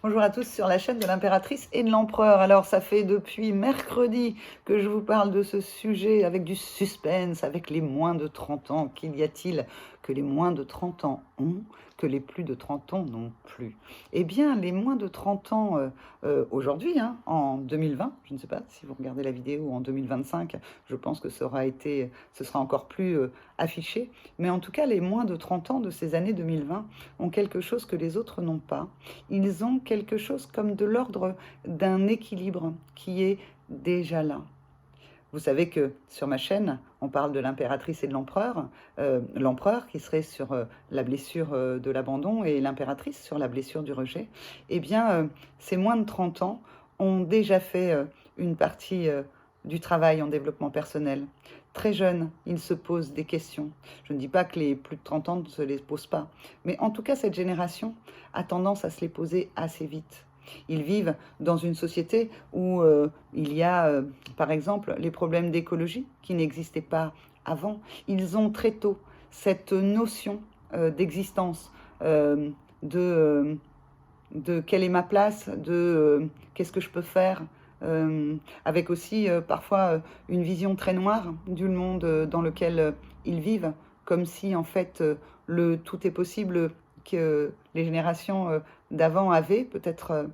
Bonjour à tous sur la chaîne de l'impératrice et de l'empereur. Alors ça fait depuis mercredi que je vous parle de ce sujet avec du suspense, avec les moins de 30 ans. Qu'y a-t-il que les moins de 30 ans ont, que les plus de 30 ans n'ont plus? Eh bien, les moins de 30 ans aujourd'hui, en 2020, je ne sais pas si vous regardez la vidéo en 2025, je pense que ce sera encore plus affiché. Mais en tout cas, les moins de 30 ans de ces années 2020 ont quelque chose que les autres n'ont pas. Ils ont quelque chose comme de l'ordre d'un équilibre qui est déjà là. Vous savez que sur ma chaîne, on parle de l'impératrice et de l'empereur. L'empereur qui serait sur la blessure de l'abandon et l'impératrice sur la blessure du rejet. Eh bien, ces moins de 30 ans ont déjà fait une partie du travail en développement personnel. Très jeunes, ils se posent des questions. Je ne dis pas que les plus de 30 ans ne se les posent pas, mais en tout cas, cette génération a tendance à se les poser assez vite. Ils vivent dans une société où il y a, par exemple, les problèmes d'écologie qui n'existaient pas avant. Ils ont très tôt cette notion d'existence, de, de quelle est ma place, de qu'est-ce que je peux faire, avec aussi parfois une vision très noire du monde dans lequel ils vivent, comme si en fait le tout est possible que les générations d'avant avaient peut-être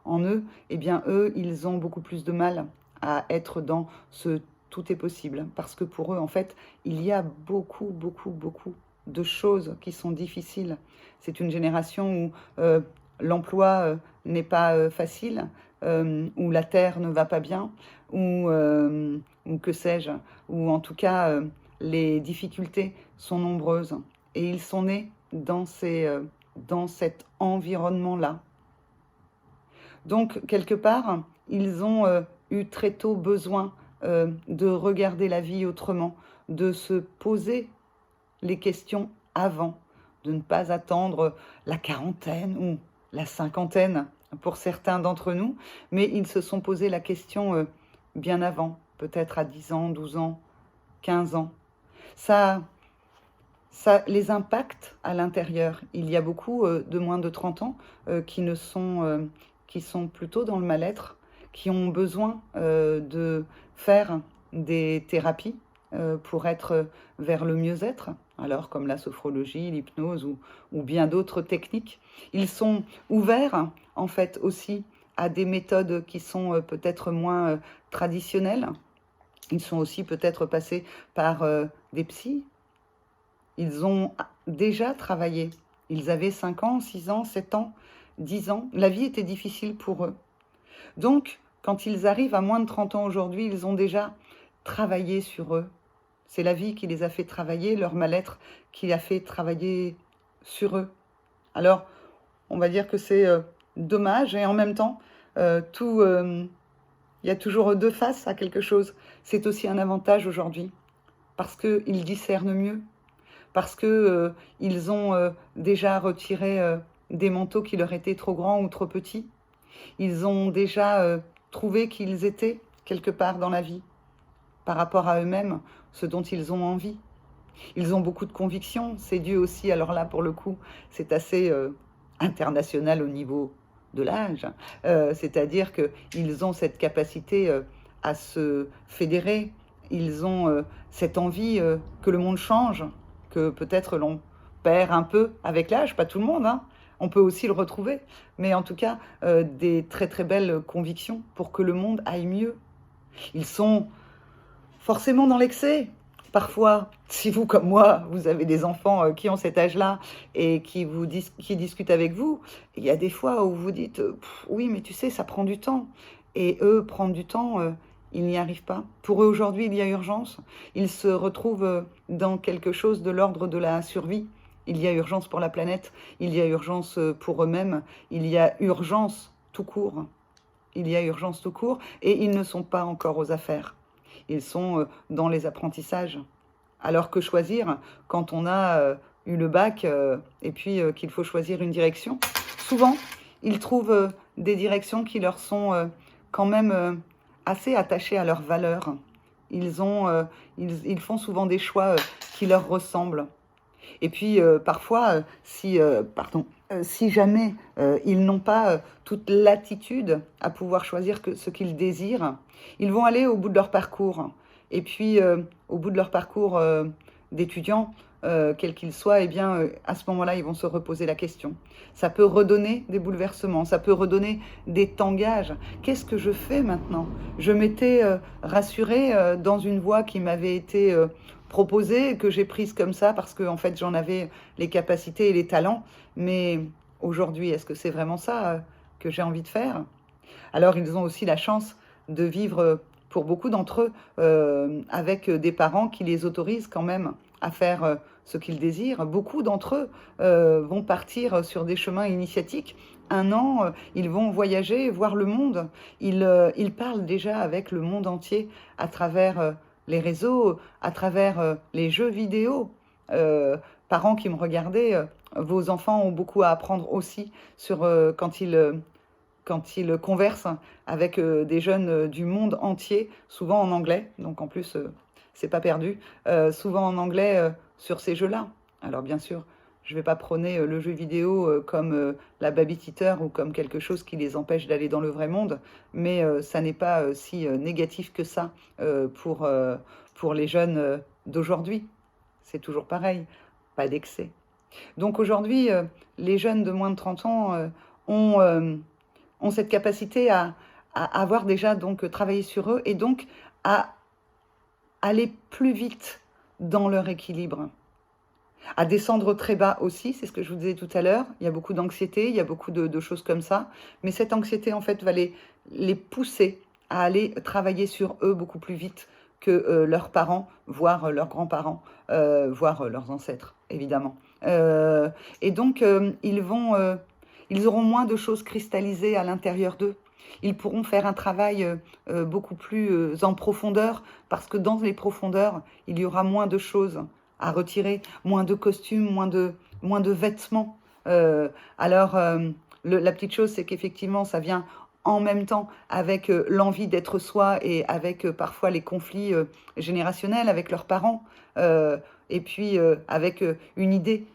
en eux, eh bien eux, ils ont beaucoup plus de mal à être dans ce tout est possible, parce que pour eux, en fait, il y a beaucoup de choses qui sont difficiles. C'est une génération où l'emploi n'est pas facile, où la terre ne va pas bien, ou que sais-je, ou en tout cas les difficultés sont nombreuses. Et ils sont nés dans cet environnement-là. Donc, quelque part, ils ont eu très tôt besoin de regarder la vie autrement, de se poser les questions avant, de ne pas attendre la quarantaine ou la cinquantaine pour certains d'entre nous, mais ils se sont posé la question bien avant, peut-être à 10 ans, 12 ans, 15 ans. Ça les impacte à l'intérieur. Il y a beaucoup de moins de 30 ans qui sont plutôt dans le mal-être, qui ont besoin de faire des thérapies pour être vers le mieux-être, alors comme la sophrologie, l'hypnose ou bien d'autres techniques. Ils sont ouverts en fait aussi à des méthodes qui sont peut-être moins traditionnelles. Ils sont aussi peut-être passés par des psys. Ils ont déjà travaillé. Ils avaient 5 ans, 6 ans, 7 ans, 10 ans. La vie était difficile pour eux. Donc, quand ils arrivent à moins de 30 ans aujourd'hui, ils ont déjà travaillé sur eux. C'est la vie qui les a fait travailler, leur mal-être qui a fait travailler sur eux. Alors, on va dire que c'est dommage et en même temps, il y a toujours deux faces à quelque chose. C'est aussi un avantage aujourd'hui parce qu'ils discernent mieux, parce que ils ont déjà retiré des manteaux qui leur étaient trop grands ou trop petits. Ils ont déjà trouvé qu'ils étaient quelque part dans la vie, par rapport à eux-mêmes, ce dont ils ont envie. Ils ont beaucoup de convictions, c'est dû aussi, alors là pour le coup, c'est assez international au niveau de l'âge, c'est-à-dire qu'ils ont cette capacité à se fédérer, ils ont cette envie que le monde change, que peut-être l'on perd un peu avec l'âge, pas tout le monde, hein. On peut aussi le retrouver, mais en tout cas, des très très belles convictions pour que le monde aille mieux. Ils sont forcément dans l'excès. Parfois, si vous, comme moi, vous avez des enfants qui ont cet âge-là et qui discutent avec vous, il y a des fois où vous dites oui, mais tu sais, ça prend du temps. Et eux, prendre du temps, ils n'y arrivent pas. Pour eux, aujourd'hui, il y a urgence. Ils se retrouvent dans quelque chose de l'ordre de la survie. Il y a urgence pour la planète, il y a urgence pour eux-mêmes, il y a urgence tout court. Il y a urgence tout court et ils ne sont pas encore aux affaires. Ils sont dans les apprentissages. Alors que choisir, quand on a eu le bac et puis qu'il faut choisir une direction, souvent, ils trouvent des directions qui leur sont quand même assez attachées à leurs valeurs. Ils font souvent des choix qui leur ressemblent. Et puis, parfois, si jamais ils n'ont pas toute latitude à pouvoir choisir ce qu'ils désirent, ils vont aller au bout de leur parcours. Et puis, au bout de leur parcours d'étudiants, quel qu'il soit, eh bien, à ce moment-là, ils vont se reposer la question. Ça peut redonner des bouleversements, ça peut redonner des tangages. Qu'est-ce que je fais maintenant? Je m'étais rassurée dans une voie qui m'avait été proposée, que j'ai prise comme ça parce que en fait, j'en avais les capacités et les talents. Mais aujourd'hui, est-ce que c'est vraiment ça que j'ai envie de faire? Alors, ils ont aussi la chance de vivre, pour beaucoup d'entre eux, avec des parents qui les autorisent quand même à faire ce qu'ils désirent. Beaucoup d'entre eux vont partir sur des chemins initiatiques. Un an, ils vont voyager, voir le monde. Ils parlent déjà avec le monde entier à travers les réseaux, à travers les jeux vidéo. Parents qui me regardaient, vos enfants ont beaucoup à apprendre aussi sur quand ils conversent avec des jeunes du monde entier, souvent en anglais, donc en plus, c'est pas perdu, souvent en anglais sur ces jeux-là. Alors bien sûr, je ne vais pas prôner le jeu vidéo comme la babysitter ou comme quelque chose qui les empêche d'aller dans le vrai monde, mais ça n'est pas si négatif que ça pour les jeunes d'aujourd'hui. C'est toujours pareil, pas d'excès. Donc aujourd'hui, les jeunes de moins de 30 ans ont, ont cette capacité à avoir déjà donc travaillé sur eux et donc à aller plus vite dans leur équilibre, à descendre très bas aussi, c'est ce que je vous disais tout à l'heure. Il y a beaucoup d'anxiété, il y a beaucoup de choses comme ça, mais cette anxiété en fait va les pousser à aller travailler sur eux beaucoup plus vite que leurs parents, voire leurs grands-parents, voire leurs ancêtres, évidemment. Et donc ils auront moins de choses cristallisées à l'intérieur d'eux. Ils pourront faire un travail beaucoup plus en profondeur, parce que dans les profondeurs, il y aura moins de choses à retirer, moins de costumes, moins de vêtements. La petite chose, c'est qu'effectivement, ça vient en même temps avec l'envie d'être soi et avec parfois les conflits générationnels avec leurs parents, et puis avec une idée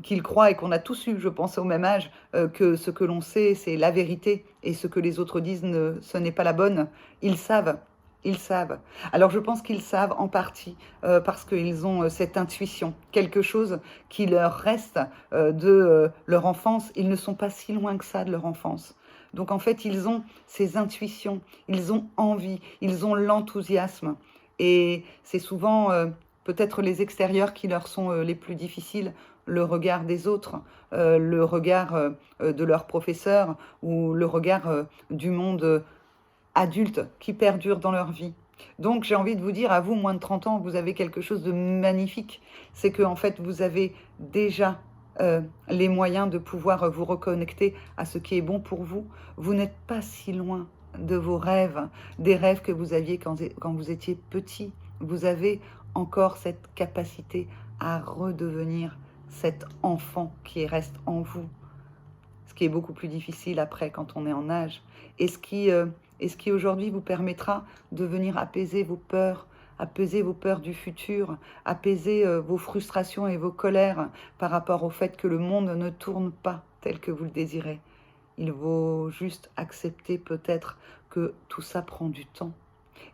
qu'ils croient et qu'on a tous eu, je pense, au même âge, que ce que l'on sait, c'est la vérité, et ce que les autres disent, ce n'est pas la bonne. Ils savent, ils savent. Alors je pense qu'ils savent en partie parce qu'ils ont cette intuition, quelque chose qui leur reste de leur enfance. Ils ne sont pas si loin que ça de leur enfance. Donc en fait, ils ont ces intuitions, ils ont envie, ils ont l'enthousiasme. Et c'est souvent peut-être les extérieurs qui leur sont les plus difficiles, le regard des autres, le regard de leurs professeurs ou le regard du monde adulte qui perdure dans leur vie. Donc j'ai envie de vous dire, à vous, moins de 30 ans, vous avez quelque chose de magnifique. C'est que en fait, vous avez déjà les moyens de pouvoir vous reconnecter à ce qui est bon pour vous. Vous n'êtes pas si loin de vos rêves, des rêves que vous aviez quand vous étiez petit. Vous avez encore cette capacité à redevenir cet enfant qui reste en vous, ce qui est beaucoup plus difficile après quand on est en âge, et ce qui aujourd'hui vous permettra de venir apaiser vos peurs du futur, apaiser vos frustrations et vos colères par rapport au fait que le monde ne tourne pas tel que vous le désirez. Il faut juste accepter peut-être que tout ça prend du temps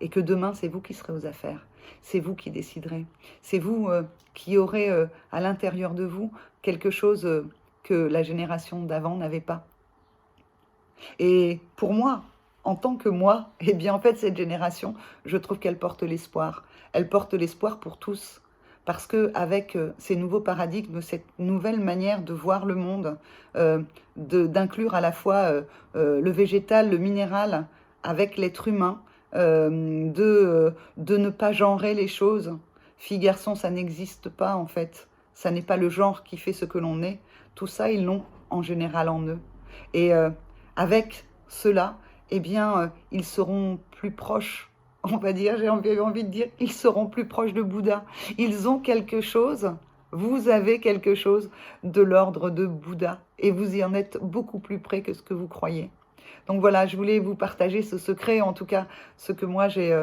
et que demain, c'est vous qui serez aux affaires. C'est vous qui déciderez. C'est vous qui aurez à l'intérieur de vous quelque chose que la génération d'avant n'avait pas. Et pour moi, en tant que moi, eh bien en fait, cette génération, je trouve qu'elle porte l'espoir. Elle porte l'espoir pour tous. Parce qu'avec ces nouveaux paradigmes, cette nouvelle manière de voir le monde, d'inclure à la fois le végétal, le minéral, avec l'être humain, de ne pas genrer les choses. Fille, garçon, ça n'existe pas en fait. Ça n'est pas le genre qui fait ce que l'on est. Tout ça, ils l'ont en général en eux. Et avec cela, eh bien, ils seront plus proches, on va dire, j'ai envie de dire, ils seront plus proches de Bouddha. Ils ont quelque chose, vous avez quelque chose de l'ordre de Bouddha. Et vous y en êtes beaucoup plus près que ce que vous croyez. Donc voilà, je voulais vous partager ce secret, en tout cas ce que moi j'ai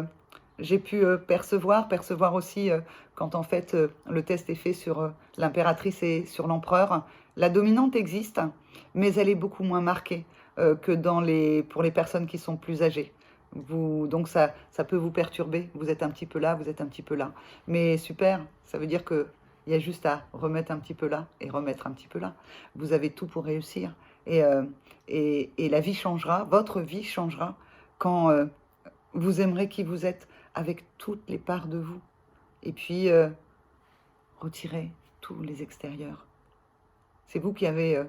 j'ai pu percevoir aussi quand en fait le test est fait sur l'impératrice et sur l'empereur. La dominante existe, mais elle est beaucoup moins marquée que pour les personnes qui sont plus âgées. Donc ça peut vous perturber. Vous êtes un petit peu là, vous êtes un petit peu là. Mais super, ça veut dire que il y a juste à remettre un petit peu là et remettre un petit peu là. Vous avez tout pour réussir. Et, euh, et la vie changera, votre vie changera quand vous aimerez qui vous êtes avec toutes les parts de vous. Et puis, retirez tous les extérieurs. C'est vous qui avez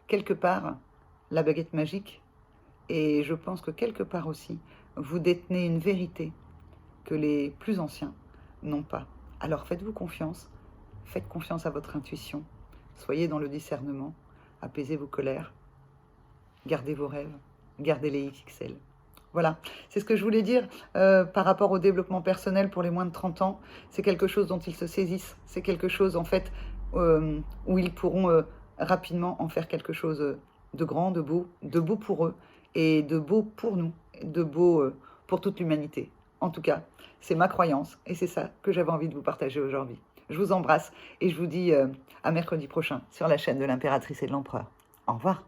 quelque part la baguette magique. Et je pense que quelque part aussi, vous détenez une vérité que les plus anciens n'ont pas. Alors faites-vous confiance, faites confiance à votre intuition, soyez dans le discernement, apaisez vos colères, gardez vos rêves, gardez les XXL. Voilà, c'est ce que je voulais dire par rapport au développement personnel pour les moins de 30 ans. C'est quelque chose dont ils se saisissent, c'est quelque chose en fait où ils pourront rapidement en faire quelque chose de grand, de beau pour eux et de beau pour nous, de beau pour toute l'humanité. En tout cas, c'est ma croyance et c'est ça que j'avais envie de vous partager aujourd'hui. Je vous embrasse et je vous dis à mercredi prochain sur la chaîne de l'impératrice et de l'empereur. Au revoir.